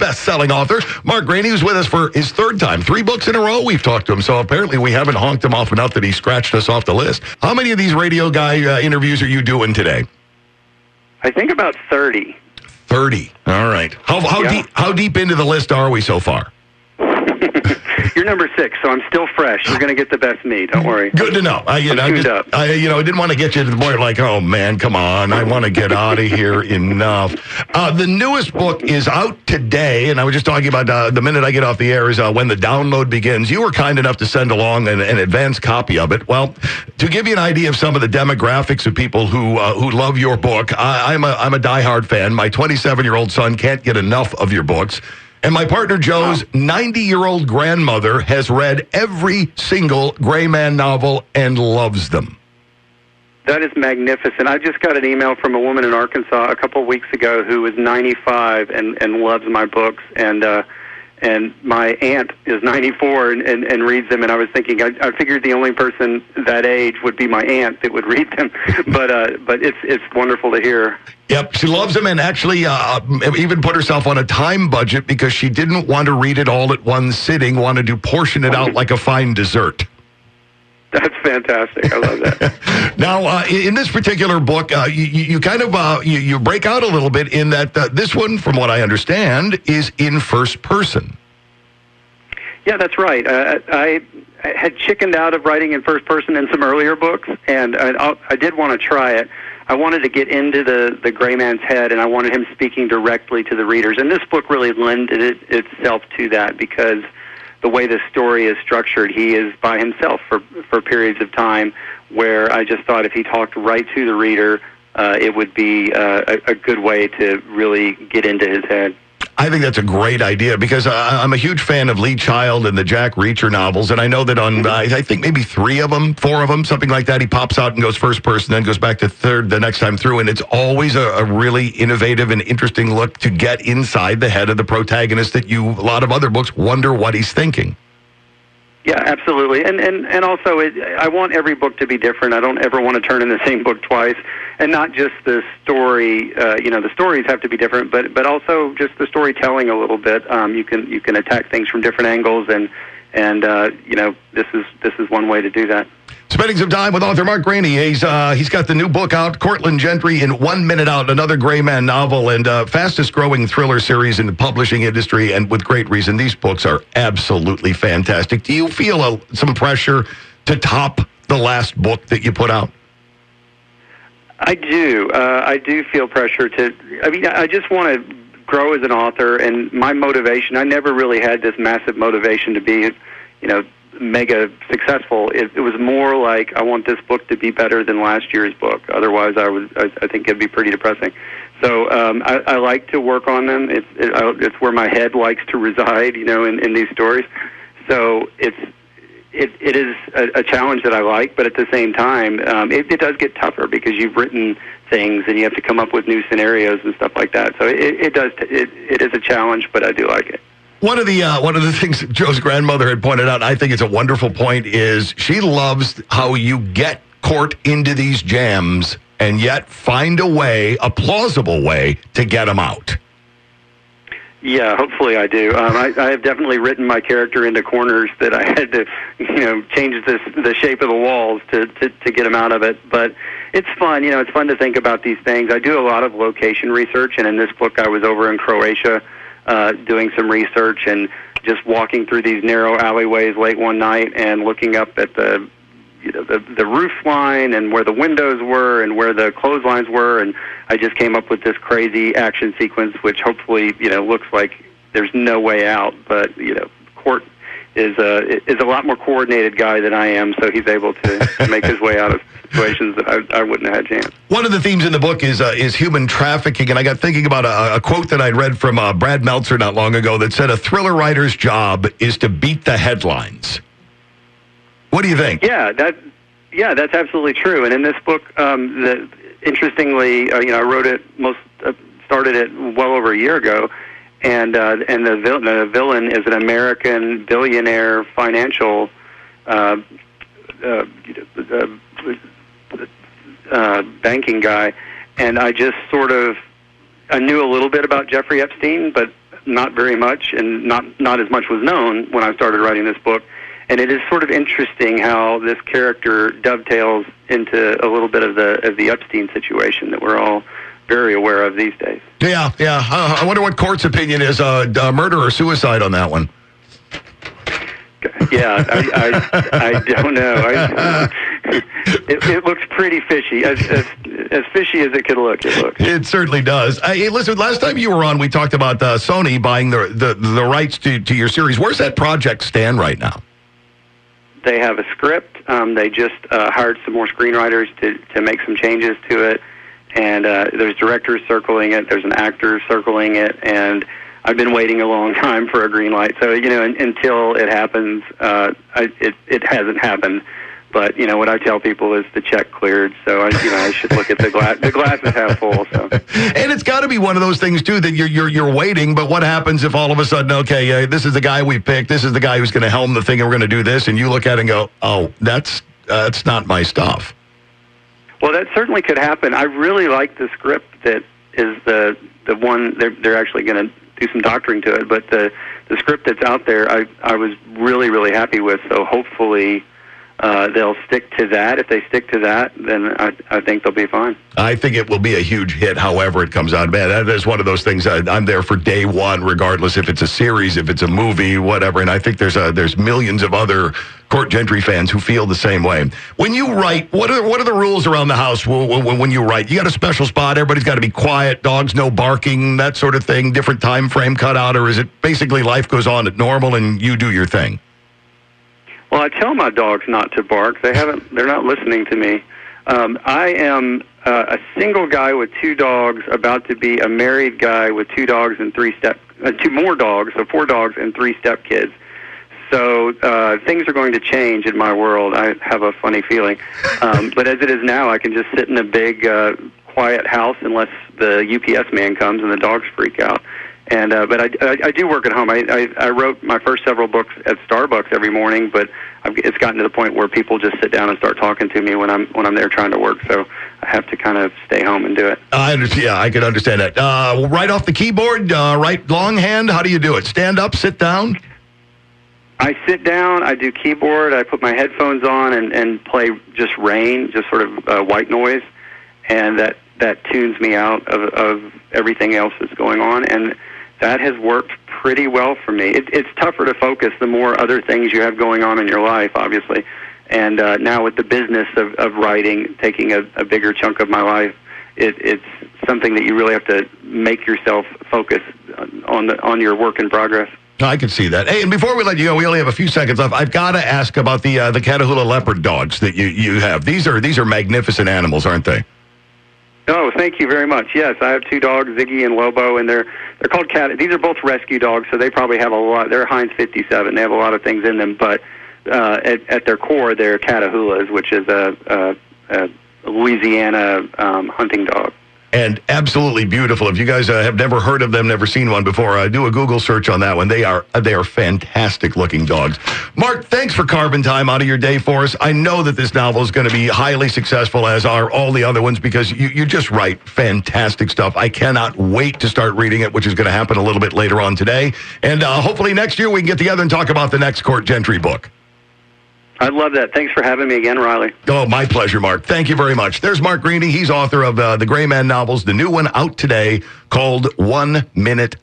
best-selling author, Mark Greaney, who's with us for his third time. 3 books in a row we've talked to him, so apparently we haven't honked him off enough that he scratched us off the list. How many of these radio guy interviews are you doing today? I think about 30. 30. All right. How deep into the list are we so far? You're number 6, so I'm still fresh. You're going to get the best me. Don't worry. Good to know. I didn't want to get you to the point like, oh, man, come on. I want to get out of here. Enough. The newest book is out today, and I was just talking about the minute I get off the air is when the download begins. You were kind enough to send along an advanced copy of it. Well, to give you an idea of some of the demographics of people who love your book, I'm a diehard fan. My 27-year-old son can't get enough of your books. And my partner Joe's 90-year-old grandmother has read every single Gray Man novel and loves them. That is magnificent. I just got an email from a woman in Arkansas a couple of weeks ago who is 95 and loves my books. And my aunt is 94 and reads them. And I was thinking, I figured the only person that age would be my aunt that would read them. But it's wonderful to hear. Yep, she loves them and actually even put herself on a time budget because she didn't want to read it all at one sitting, wanted to portion it out like a fine dessert. That's fantastic. I love that. Now, in this particular book, you kind of you break out a little bit in that this one, from what I understand, is in first person. Yeah, that's right. I had chickened out of writing in first person in some earlier books, and I did want to try it. I wanted to get into the Gray Man's head, and I wanted him speaking directly to the readers. And this book really lended itself to that because the way the story is structured, he is by himself for periods of time where I just thought if he talked right to the reader, it would be a good way to really get into his head. I think that's a great idea because I'm a huge fan of Lee Child and the Jack Reacher novels, and I know that on, I think maybe 4 of them, something like that, he pops out and goes first person, then goes back to third the next time through, and it's always a really innovative and interesting look to get inside the head of the protagonist that a lot of other books wonder what he's thinking. Yeah, absolutely. And also, I want every book to be different. I don't ever want to turn in the same book twice. And not just the story, the stories have to be different, but also just the storytelling a little bit. You can attack things from different angles, and this is one way to do that. Spending some time with author Mark Greaney. He's got the new book out, Cortland Gentry in 1 Minute Out, another Gray Man novel and fastest growing thriller series in the publishing industry, and with great reason. These books are absolutely fantastic. Do you feel some pressure to top the last book that you put out? I do. I do feel pressure I just want to grow as an author, and my motivation, I never really had this massive motivation to be, mega successful. It was more like I want this book to be better than last year's book. Otherwise, I think it'd be pretty depressing. So I like to work on them. It's where my head likes to reside, in these stories. So it is a challenge that I like, but at the same time, it does get tougher because you've written things and you have to come up with new scenarios and stuff like that. So it is a challenge, but I do like it. One of the things that Joe's grandmother had pointed out, and I think it's a wonderful point, is she loves how you get Court into these jams and yet find a plausible way to get them out. Yeah, hopefully I do. I have definitely written my character into corners that I had to, change the shape of the walls to get him out of it. But it's fun. It's fun to think about these things. I do a lot of location research, and in this book I was over in Croatia doing some research and just walking through these narrow alleyways late one night and looking up at the roof line and where the windows were and where the clotheslines were, and I just came up with this crazy action sequence, which hopefully looks like there's no way out. But Court is a lot more coordinated guy than I am, so he's able to make his way out of situations that I wouldn't have had a chance. One of the themes in the book is human trafficking, and I got thinking about a quote that I'd read from Brad Meltzer not long ago that said, "A thriller writer's job is to beat the headlines." What do you think? Yeah, that's absolutely true. And in this book, interestingly, I wrote it started it well over a year ago, and the villain is an American billionaire financial banking guy, and I just I knew a little bit about Jeffrey Epstein, but not very much, and not as much was known when I started writing this book. And it is sort of interesting how this character dovetails into a little bit of the Epstein situation that we're all very aware of these days. Yeah. I wonder what court's opinion is, murder or suicide on that one. Yeah, I don't know. It looks pretty fishy, as fishy as it could look. It certainly does. Hey, listen, last time you were on, we talked about Sony buying the rights to your series. Where's that project stand right now? They have a script. They just hired some more screenwriters to make some changes to it, and there's directors circling it. There's an actor circling it, and I've been waiting a long time for a green light. So, until it happens, it hasn't happened. But, what I tell people is the check cleared. So, I should look at the glass. The glass is half full. So. And it's got to be one of those things, too, that you're waiting. But what happens if all of a sudden, okay, this is the guy we picked. This is the guy who's going to helm the thing, and we're going to do this. And you look at it and go, oh, that's not my stuff. Well, that certainly could happen. I really like the script that is the one they're actually going to do some doctoring to it, but the script that's out there, I was really, really happy with. So hopefully they'll stick to that. If they stick to that, then I think they'll be fine. I think it will be a huge hit, however it comes out. Man, that is one of those things. I'm there for day one, regardless if it's a series, if it's a movie, whatever. And I think there's millions of other Court Gentry fans who feel the same way. When you write, what are the rules around the house when you write? You got a special spot, everybody's got to be quiet, dogs no barking, that sort of thing, different time frame cut out, or is it basically life goes on at normal and you do your thing? Well, I tell my dogs not to bark. They're not listening to me. I am a single guy with 2 dogs, about to be a married guy with 2 dogs and 2 more dogs, so 4 dogs and 3 stepkids. So things are going to change in my world. I have a funny feeling. But as it is now, I can just sit in a big, quiet house unless the UPS man comes and the dogs freak out. And but I do work at home. I wrote my first several books at Starbucks every morning, but it's gotten to the point where people just sit down and start talking to me when I'm there trying to work. So I have to kind of stay home and do it. I understand. Yeah, I can understand that. Right off the keyboard, write longhand. How do you do it? Stand up, sit down. I sit down. I do keyboard. I put my headphones on and play just rain, just sort of white noise, and that tunes me out of everything else that's going on. And that has worked pretty well for me. It's tougher to focus the more other things you have going on in your life, obviously. And now with the business of writing taking a bigger chunk of my life, it's something that you really have to make yourself focus on your work in progress. I can see that. Hey, and before we let you go, we only have a few seconds left. I've got to ask about the Catahoula leopard dogs that you have. These are magnificent animals, aren't they? Oh, thank you very much. Yes, I have 2 dogs, Ziggy and Lobo, and they're called cat. These are both rescue dogs, so they probably have a lot. They're Heinz 57. They have a lot of things in them, but at their core, they're Catahoulas, which is a Louisiana hunting dog. And absolutely beautiful. If you guys have never heard of them, never seen one before, do a Google search on that one. They are fantastic looking dogs. Mark, thanks for carving time out of your day for us. I know that this novel is going to be highly successful, as are all the other ones, because you just write fantastic stuff. I cannot wait to start reading it, which is going to happen a little bit later on today. And hopefully next year we can get together and talk about the next Court Gentry book. I'd love that. Thanks for having me again, Riley. Oh, my pleasure, Mark. Thank you very much. There's Mark Greaney. He's author of the Gray Man novels, the new one out today called 1 Minute